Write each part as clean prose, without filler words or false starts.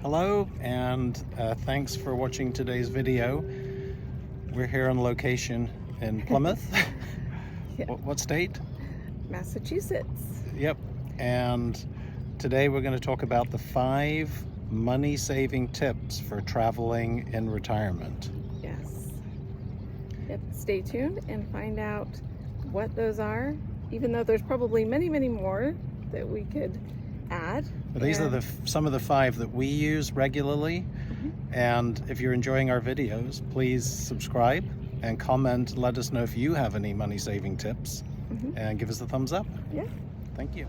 Hello, and thanks for watching today's video. We're here on location in Plymouth. Yeah. What state? Massachusetts. Yep. And today we're going to talk about the 5 money-saving tips for traveling in retirement. Yes. Yep. Stay tuned and find out what those are, even though there's probably many, many more that we could add. But these are some of the 5 that we use regularly. And if you're enjoying our videos, please subscribe and comment. Let us know if you have any money-saving tips, and give us a thumbs up. Yeah. Thank you.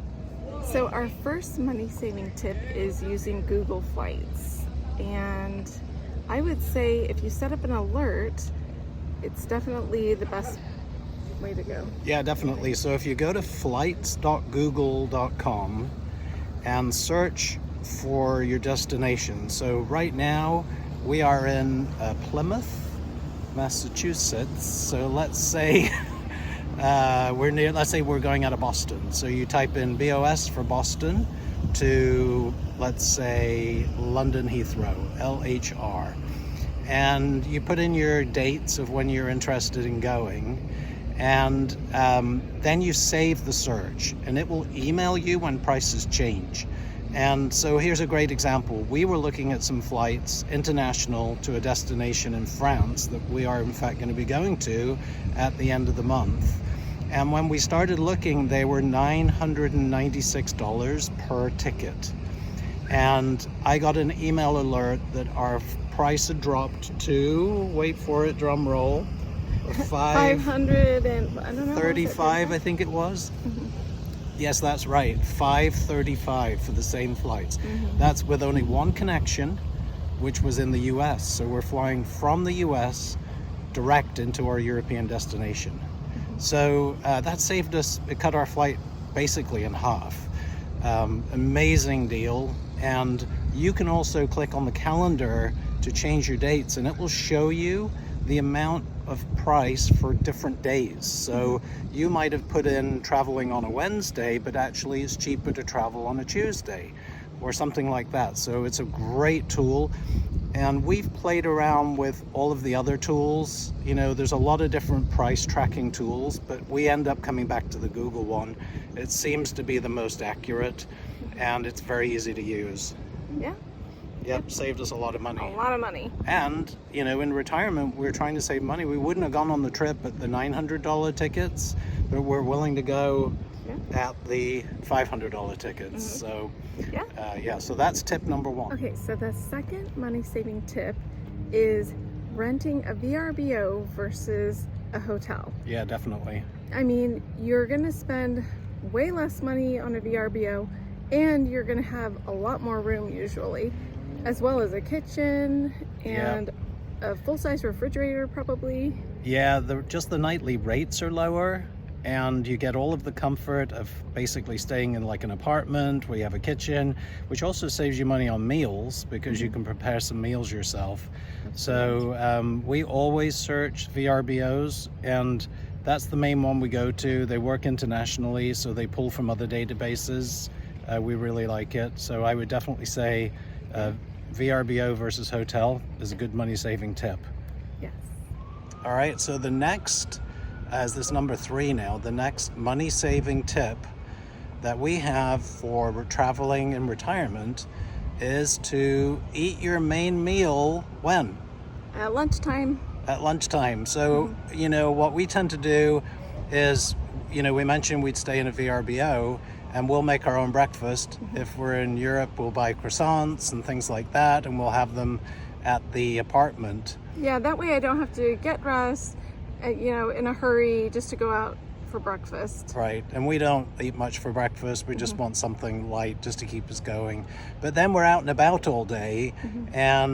So our first money-saving tip is using Google Flights. And I would say if you set up an alert, it's definitely the best way to go. Yeah, definitely. So if you go to flights.google.com and search for your destination. So right now we are in Plymouth, Massachusetts. So let's say let's say we're going out of Boston. So you type in BOS for Boston to, let's say, London Heathrow, LHR. And you put in your dates of when you're interested in going. And then you save the search, and it will email you when prices change. And so here's a great example. We were looking at some flights international to a destination in France that we are in fact going to be going to at the end of the month. And when we started looking, they were $996 per ticket. And I got an email alert that our price had dropped to, wait for it, drum roll, 500 and I don't know. 35, I think it was. Yes, that's right. 535 for the same flights. That's with only one connection, which was in the US. So we're flying from the US direct into our European destination. So that saved us, it cut our flight basically in half. Amazing deal. And you can also click on the calendar to change your dates, and it will show you the amount of price for different days. So you might have put in traveling on a Wednesday, but actually it's cheaper to travel on a Tuesday or something like that. So it's a great tool. And we've played around with all of the other tools. You know, there's a lot of different price tracking tools, but we end up coming back to the Google one. It seems to be the most accurate, and it's very easy to use. Yeah. Yep, saved us a lot of money. A lot of money. And, you know, in retirement, we're trying to save money. We wouldn't have gone on the trip at the $900 tickets, but we're willing to go at the $500 tickets. So, so that's tip number 1. Okay, so the second money-saving tip is renting a VRBO versus a hotel. Yeah, definitely. I mean, you're going to spend way less money on a VRBO, and you're going to have a lot more room usually, as well as a kitchen and a full-size refrigerator probably. Yeah, just the nightly rates are lower, and you get all of the comfort of basically staying in like an apartment where you have a kitchen, which also saves you money on meals because you can prepare some meals yourself. So we always search VRBOs, and that's the main one we go to. They work internationally, so they pull from other databases. We really like it. So I would definitely say VRBO versus hotel is a good money-saving tip. Yes. All right, so the next, as this number 3 now, the next money-saving tip that we have for traveling in retirement is to eat your main meal when? At lunchtime. At lunchtime. So, you know, what we tend to do is, you know, we mentioned we'd stay in a VRBO, and we'll make our own breakfast. If we're in Europe, we'll buy croissants and things like that, and we'll have them at the apartment. Yeah, that way I don't have to get dressed, you know, in a hurry just to go out for breakfast. Right, and we don't eat much for breakfast. We just want something light just to keep us going. But then we're out and about all day, and